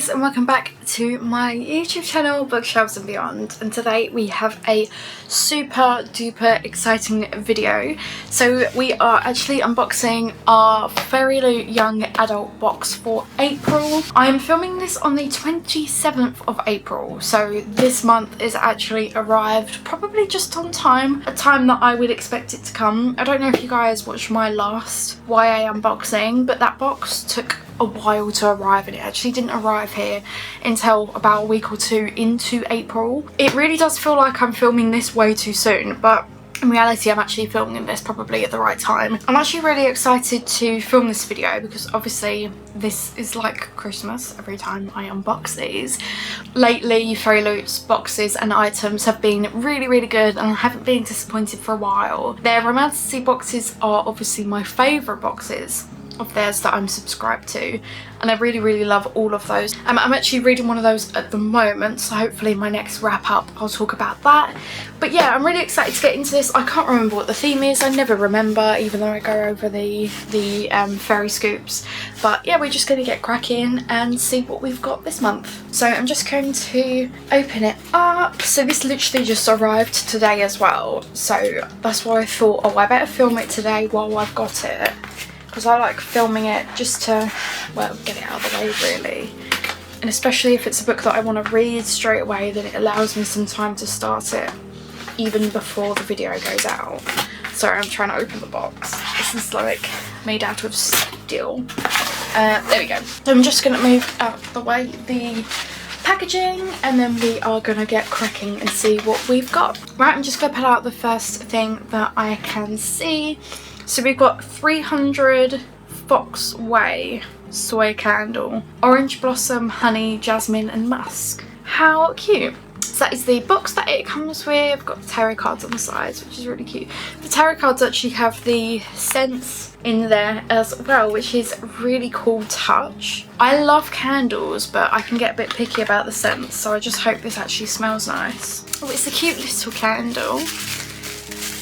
guys, and welcome back to my YouTube channel, Bookshelves and Beyond, and today we have a super duper exciting video. So we are actually unboxing our Fairyloot young adult box for April. I'm filming this on the 27th of April, so this month is actually arrived probably just on time, a time that I would expect it to come. I don't know if you guys watched my last YA unboxing, but that box took a while to arrive and it actually didn't arrive here until about a week or two into April. It really does feel like I'm filming this way too soon, but in reality I'm actually filming this probably at the right time. I'm actually really excited to film this video because obviously this is like Christmas every time I unbox these. Lately Fairyloot's boxes and items have been really good and I haven't been disappointed for a while. Their romantasy boxes are obviously my favourite boxes of theirs that I'm subscribed to, and I really love all of those. I'm actually reading one of those at the moment, so hopefully in my next wrap up I'll talk about that. But yeah, I'm really excited to get into this. I can't remember what the theme is, I never remember, even though I go over the fairy scoops. But yeah, we're just going to get cracking and see what we've got this month. So I'm just going to open it up. So this literally just arrived today as well, so that's why I thought, oh, I better film it today while I've got it, because I like filming it just to, well, get it out of the way really. And especially if it's a book that I want to read straight away, then it allows me some time to start it even before the video goes out. Sorry, I'm trying to open the box. This is like made out of steel. There we go. So I'm just going to move out the way the packaging and then we are going to get cracking and see what we've got. Right, I'm just going to pull out the first thing that I can see. So we've got 300 Foxway soy candle, orange blossom, honey, jasmine and musk. How cute. So that is the box that it comes with. I've got the tarot cards on the sides, which is really cute. The tarot cards actually have the scents in there as well, which is a really cool touch. I love candles, but I can get a bit picky about the scents, so I just hope this actually smells nice. Oh, it's a cute little candle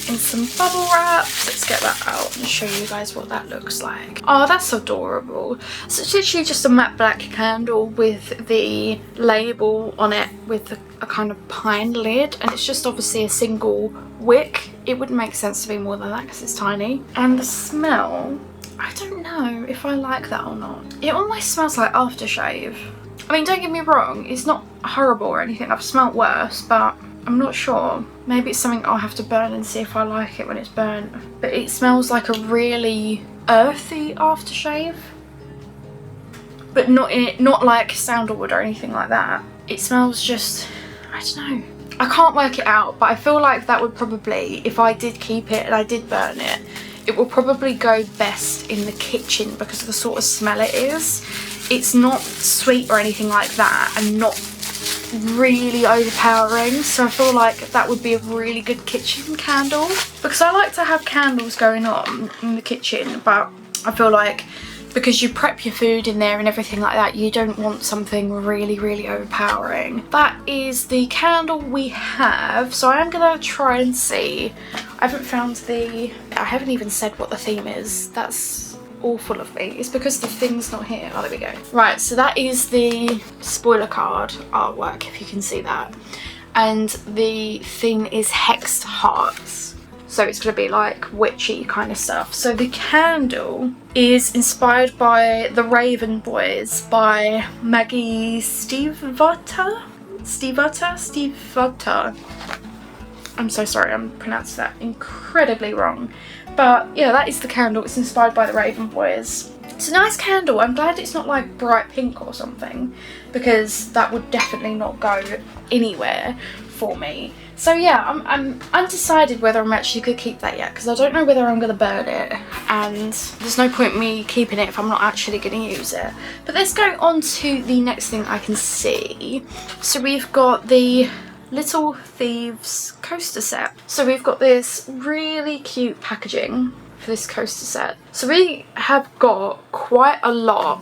in some bubble wrap. Let's get that out and show you guys what that looks like. Oh, that's adorable. So it's literally just a matte black candle with the label on it with a kind of pine lid, and it's just obviously a single wick. It wouldn't make sense to be more than that because it's tiny. And the smell, I don't know if I like that or not. It almost smells like aftershave. I mean, don't get me wrong, it's not horrible or anything. I've smelled worse, but I'm not sure. Maybe it's something I'll have to burn and see if I like it when it's burnt. But it smells like a really earthy aftershave. But not like sandalwood or anything like that. It smells just, I don't know. I can't work it out, but I feel like that would probably, if I did keep it and I did burn it, it will probably go best in the kitchen because of the sort of smell it is. It's not sweet or anything like that and not really overpowering, so I feel like that would be a really good kitchen candle, because I like to have candles going on in the kitchen, but I feel like because you prep your food in there and everything like that, you don't want something really overpowering. That is the candle we have, so I am gonna try and see. I haven't even said what the theme is. That's awful of me. It's because the thing's not here. Oh, there we go. Right, so that is the spoiler card artwork, if you can see that, and the theme is Hexed Hearts, so it's going to be like witchy kind of stuff. So the candle is inspired by The Raven Boys by Maggie Stiefvater. I'm so sorry, I'm pronouncing that incredibly wrong. But yeah, that is the candle. It's inspired by The Raven Boys. It's a nice candle. I'm glad it's not like bright pink or something, because that would definitely not go anywhere for me. So yeah, I'm undecided whether I'm actually going to keep that yet, because I don't know whether I'm going to burn it, and there's no point me keeping it if I'm not actually going to use it. But let's go on to the next thing I can see. So we've got the Little Thieves coaster set. So we've got this really cute packaging for this coaster set. So we have got quite a lot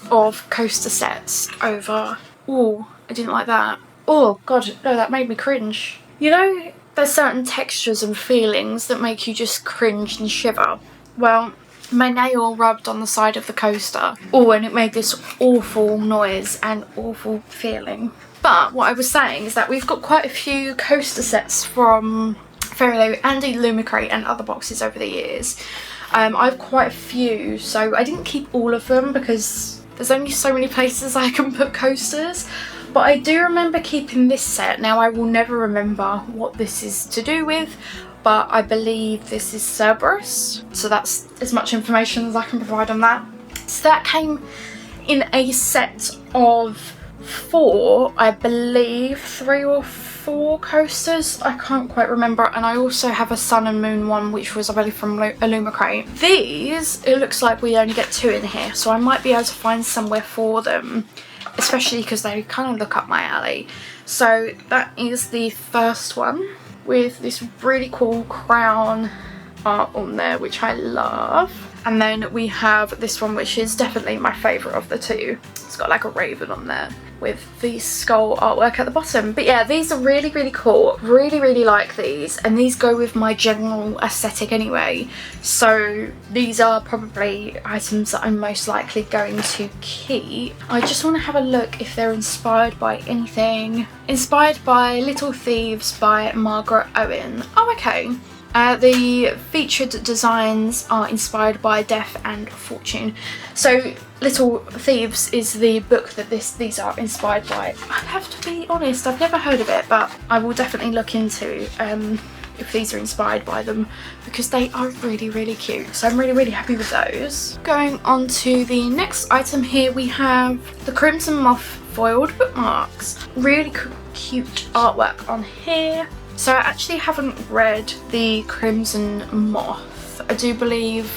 of coaster sets over. Oh, I didn't like that. Oh god, no, that made me cringe. You know, there's certain textures and feelings that make you just cringe and shiver. Well, my nail rubbed on the side of the coaster. Oh, and it made this awful noise and awful feeling. But what I was saying is that we've got quite a few coaster sets from Fairyloot and Illumicrate and other boxes over the years. I have quite a few, so I didn't keep all of them because there's only so many places I can put coasters. But I do remember keeping this set. Now I will never remember what this is to do with, but I believe this is Cerberus. So that's as much information as I can provide on that. So that came in a set of 4, I believe, 3 or 4 coasters. I can't quite remember. And I also have a Sun and Moon one, which was I believe from Illumicrate. These, it looks like we only get 2 in here, so I might be able to find somewhere for them, especially because they kind of look up my alley. So that is the first one with this really cool crown art on there, which I love. And then we have this one, which is definitely my favourite of the 2. It's got like a raven on there with the skull artwork at the bottom. But yeah, these are really, really cool. Really like these, and these go with my general aesthetic anyway. So these are probably items that I'm most likely going to keep. I just want to have a look if they're inspired by anything. Inspired by Little Thieves by Margaret Owen. Oh, okay. The featured designs are inspired by Death and Fortune. So Little Thieves is the book that these are inspired by. I have to be honest, I've never heard of it, but I will definitely look into if these are inspired by them, because they are really cute. So I'm really happy with those. Going on to the next item here, we have the Crimson Moth foiled bookmarks. Really cute artwork on here. So I actually haven't read the Crimson Moth. I do believe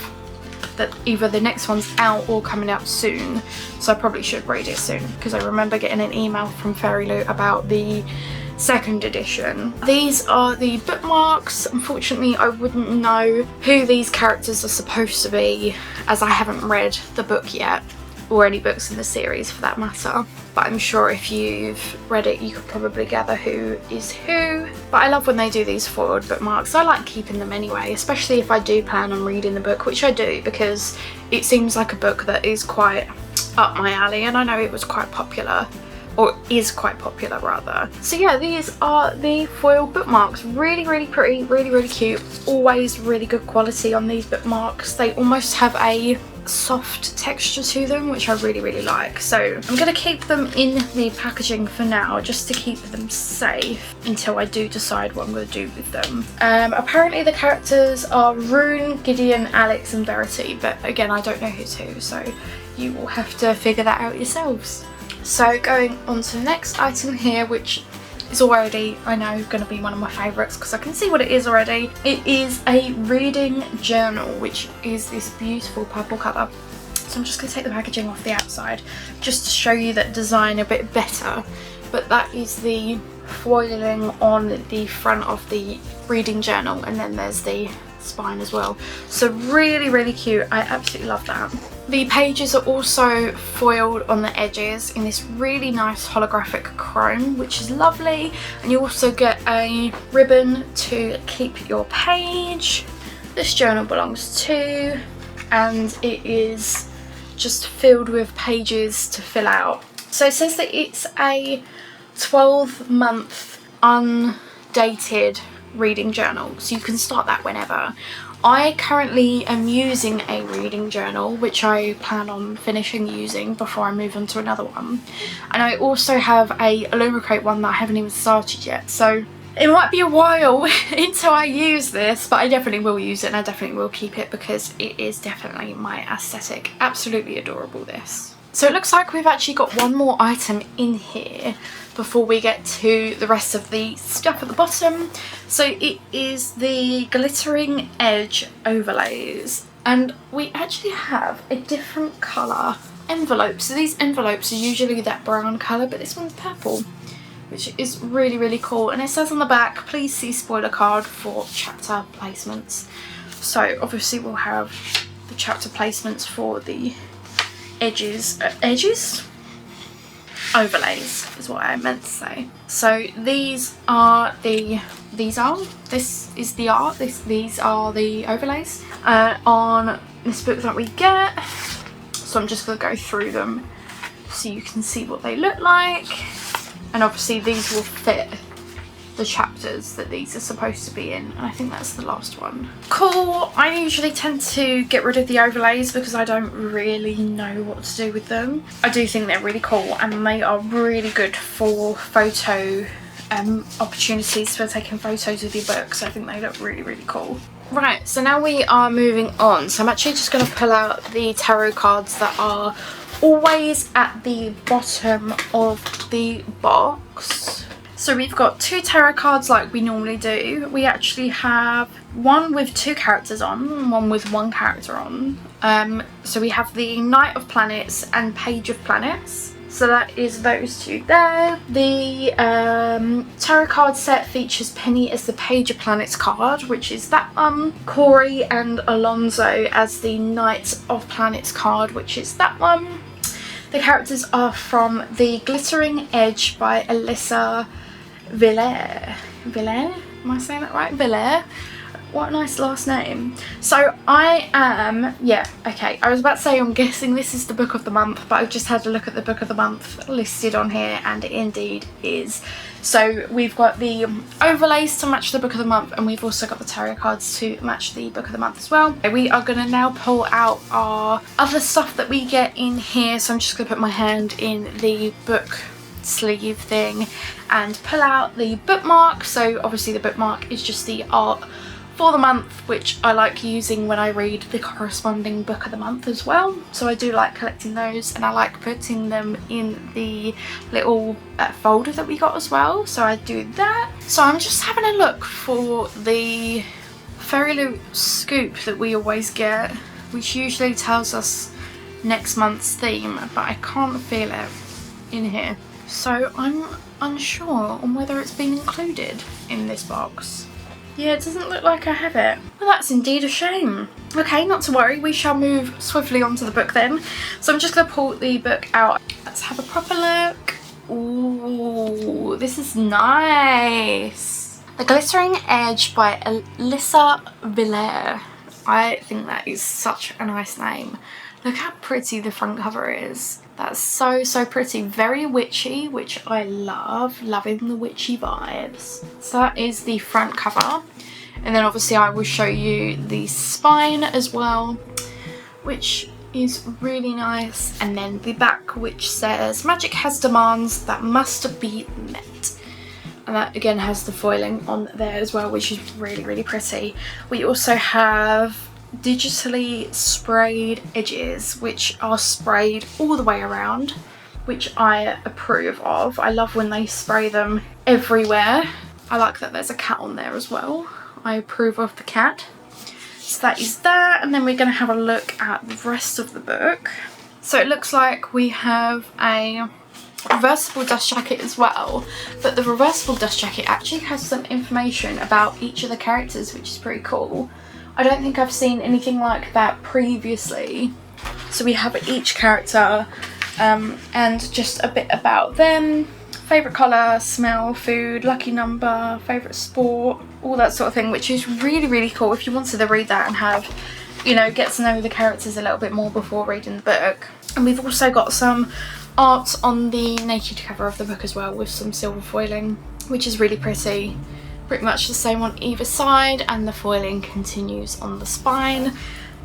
that either the next one's out or coming out soon, so I probably should read it soon, because I remember getting an email from Fairyloot about the 2nd edition. These are the bookmarks. Unfortunately, I wouldn't know who these characters are supposed to be, as I haven't read the book yet, or any books in the series for that matter. But I'm sure if you've read it, you could probably gather who is who. But I love when they do these foiled bookmarks. I like keeping them anyway, especially if I do plan on reading the book, which I do, because it seems like a book that is quite up my alley, and I know it was quite popular, or is quite popular rather. So yeah, these are the foil bookmarks. Really pretty, really cute. Always really good quality on these bookmarks. They almost have a soft texture to them, which I really like. So I'm going to keep them in the packaging for now, just to keep them safe until I do decide what I'm going to do with them. Apparently the characters are Rune, Gideon, Alex and Verity, but again, I don't know who's who, so you will have to figure that out yourselves. So going on to the next item here, which is already, I know, going to be one of my favourites because I can see what it is already. It is a reading journal, which is this beautiful purple colour. So I'm just going to take the packaging off the outside just to show you that design a bit better. But that is the foiling on the front of the reading journal, and then there's the spine as well. So really cute. I absolutely love that. The pages are also foiled on the edges in this really nice holographic chrome, which is lovely. And you also get a ribbon to keep your page. This journal belongs to, and it is just filled with pages to fill out. So it says that it's a 12-month undated reading journal, so you can start that whenever. I currently am using a reading journal, which I plan on finishing using before I move on to another one. And I also have a Illumicrate one that I haven't even started yet, so it might be a while until I use this, but I definitely will use it, and I definitely will keep it because it is definitely my aesthetic. Absolutely adorable, this. So it looks like we've actually got one more item in here before we get to the rest of the stuff at the bottom. So it is the Glittering Edge overlays, and we actually have a different colour envelope. So these envelopes are usually that brown colour, but this one's purple, which is really cool. And it says on the back, please see spoiler card for chapter placements. So obviously we'll have the chapter placements for the edges, overlays is what I meant to say. So these are the these are the overlays on this book that we get. So I'm just going to go through them so you can see what they look like. And obviously these will fit the chapters that these are supposed to be in, and I think that's the last one. Cool. I usually tend to get rid of the overlays because I don't really know what to do with them. I do think they're really cool and they are really good for photo opportunities for taking photos of your books. I think they look really, really cool. Right, so now we are moving on. So I'm actually just going to pull out the tarot cards that are always at the bottom of the box. So we've got 2 tarot cards like we normally do. We actually have one with 2 characters on and one with 1 character on. So we have the Knight of Planets and Page of Planets. So that is those 2 there. The tarot card set features Penny as the Page of Planets card, which is that one. Corey and Alonso as the Knight of Planets card, which is that one. The characters are from The Glittering Edge by Alyssa Villar. Villar? Am I saying that right? Villar. What a nice last name. So I am, yeah, okay. I was about to say I'm guessing this is the book of the month, but I've just had a look at the book of the month listed on here, and it indeed is. So we've got the overlays to match the book of the month, and we've also got the tarot cards to match the book of the month as well. We are going to now pull out our other stuff that we get in here. So I'm just going to put my hand in the book sleeve thing and pull out the bookmark. So obviously the bookmark is just the art for the month, which I like using when I read the corresponding book of the month as well. So I do like collecting those, and I like putting them in the little folder that we got as well. So I do that. So I'm just having a look for the Fairyloot scoop that we always get, which usually tells us next month's theme, but I can't feel it in here. So I'm unsure on whether it's been included in this box. Yeah, it doesn't look like I have it. Well, that's indeed a shame. Okay, not to worry, we shall move swiftly onto the book then. So I'm just going to pull the book out. Let's have a proper look. Ooh, this is nice. The Glittering Edge by Alyssa Villar. I think that is such a nice name. Look how pretty the front cover is. That's so, so pretty. Very witchy, which I love. Loving the witchy vibes. So that is the front cover. And then obviously I will show you the spine as well, which is really nice. And then the back, which says, magic has demands that must be met. And that again has the foiling on there as well, which is really, really pretty. We also have digitally sprayed edges, which are sprayed all the way around, which I approve of. I love when they spray them everywhere. I like that there's a cat on there as well. I approve of the cat. So that is that, and then we're going to have a look at the rest of the book. So it looks like we have a reversible dust jacket as well, but the reversible dust jacket actually has some information about each of the characters, which is pretty cool. I don't think I've seen anything like that previously. So we have each character and just a bit about them. Favourite colour, smell, food, lucky number, favourite sport, all that sort of thing, which is really, really cool if you wanted to read that and have, you know, get to know the characters a little bit more before reading the book. And we've also got some art on the naked cover of the book as well, with some silver foiling, which is really pretty. Pretty much the same on either side, and the foiling continues on the spine.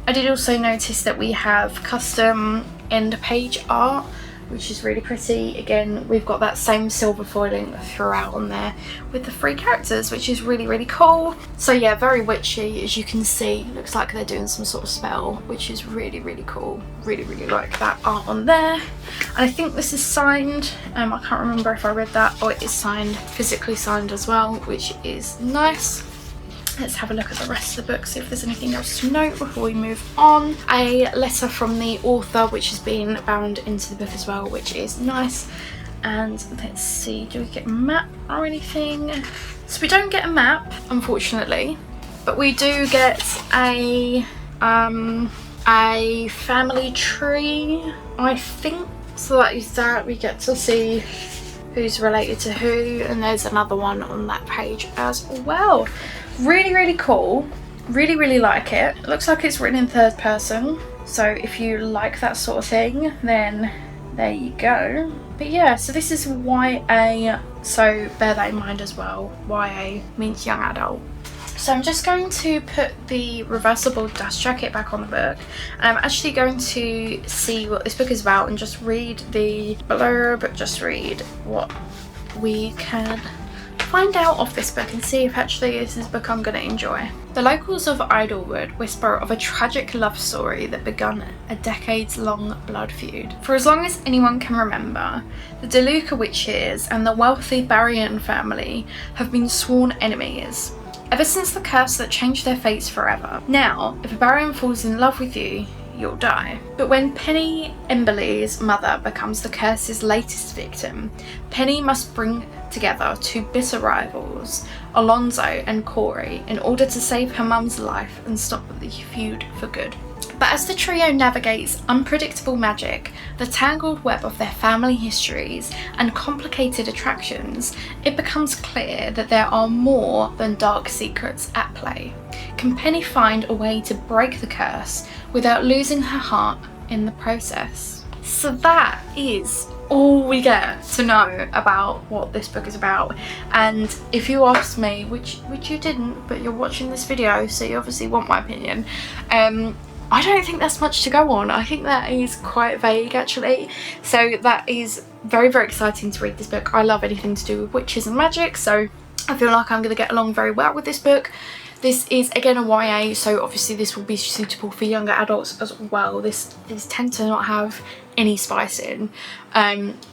I did also notice that we have custom end page art, which is really pretty. Again, we've got that same silver foiling throughout on there with the 3 characters, which is really, really cool. So yeah, very witchy, as you can see. Looks like they're doing some sort of spell, which is really, really cool. Really, really like that art on there. And I think this is signed. I can't remember if I read that. Oh, it is signed, physically signed as well, which is nice. Let's have a look at the rest of the book, see if there's anything else to note before we move on. A letter from the author, which has been bound into the book as well, which is nice. And let's see, do we get a map or anything? So we don't get a map, unfortunately, but we do get a family tree, I think. So that is that. We get to see who's related to who, and there's another one on that page as well. Really, really cool. Really, really like it. It looks like it's written in third person, so if you like that sort of thing, then there you go. But yeah, so this is YA, so bear that in mind as well. YA means young adult. So I'm just going to put the reversible dust jacket back on the book, and I'm actually going to see what this book is about and just read the blurb, just read what we can find out of this book and see if actually this is a book I'm going to enjoy. The locals of Idlewood whisper of a tragic love story that begun a decades-long blood feud. For as long as anyone can remember, the DeLuca witches and the wealthy Barrian family have been sworn enemies, ever since the curse that changed their fates forever. Now, if a Barrian falls in love with you, you'll die. But when Penny Emberley's mother becomes the curse's latest victim, Penny must bring together two bitter rivals, Alonzo and Corey, in order to save her mum's life and stop the feud for good. But as the trio navigates unpredictable magic, the tangled web of their family histories, and complicated attractions, it becomes clear that there are more than dark secrets at play. Can Penny find a way to break the curse without losing her heart in the process? So that is all we get to know about what this book is about. And if you ask me, which you didn't, but you're watching this video, so you obviously want my opinion, I don't think there's much to go on. I think that is quite vague actually. So that is very, very exciting to read this book. I love anything to do with witches and magic, so I feel like I'm going to get along very well with this book. This is again a YA, so obviously this will be suitable for younger adults as well. These tend to not have any spice in,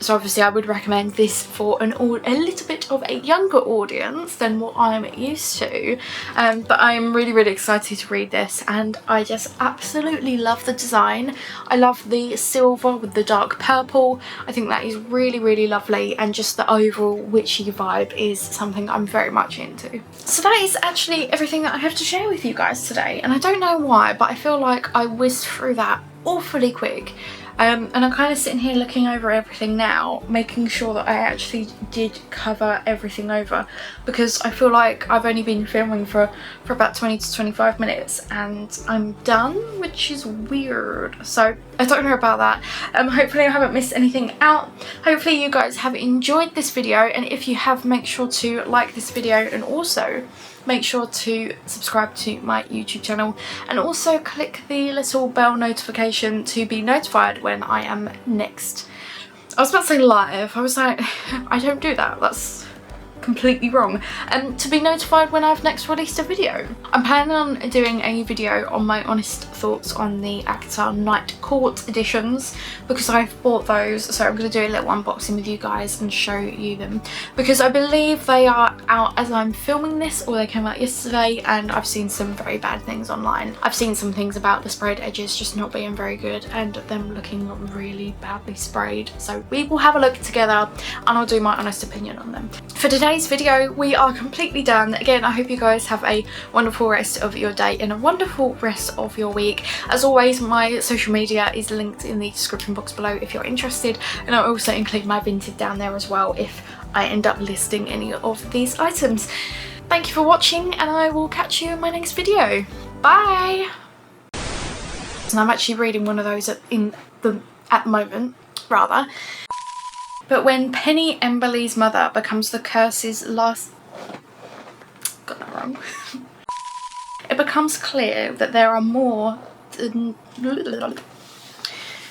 so obviously I would recommend this for a little bit of a younger audience than what I'm used to, but I am really, really excited to read this, and I just absolutely love the design. I love the silver with the dark purple. I think that is really, really lovely, and just the overall witchy vibe is something I'm very much into. So that is actually everything that I have to share with you guys today, and I don't know why, but I feel like I whizzed through that awfully quick. And I'm kind of sitting here looking over everything now, making sure that I actually did cover everything over, because I feel like I've only been filming for about 20 to 25 minutes and I'm done, which is weird. So I don't know about that. Hopefully I haven't missed anything out. Hopefully you guys have enjoyed this video, and if you have, make sure to like this video, and also make sure to subscribe to my YouTube channel, and also click the little bell notification to be notified when I am next. I was about to say live, I was like, I don't do that, that's completely wrong. And to be notified when I've next released a video. I'm planning on doing a video on my honest thoughts on the ACOTAR Night Court editions, because I've bought those, so I'm going to do a little unboxing with you guys and show you them, because I believe they are out as I'm filming this, or they came out yesterday, and I've seen some very bad things online. I've seen some things about the sprayed edges just not being very good and them looking really badly sprayed, so we will have a look together and I'll do my honest opinion on them. For today's video we are completely done. Again, I hope you guys have a wonderful rest of your day and a wonderful rest of your week. As always, my social media is linked in the description box below if you're interested, and I'll also include my Vinted down there as well if I end up listing any of these items. Thank you for watching, and I will catch you in my next video. Bye! And I'm actually reading one of those at the moment, rather. But when Penny Emberley's mother becomes the curse's last... Got that wrong. It becomes clear that there are more than...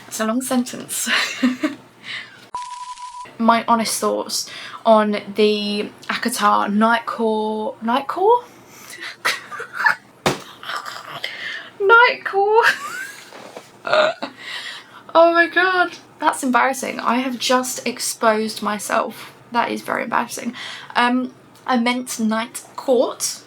That's a long sentence. My honest thoughts on the ACOTAR Night Court... Night Court? Night Court! Oh my god, that's embarrassing. I have just exposed myself. That is very embarrassing. I meant Night Court.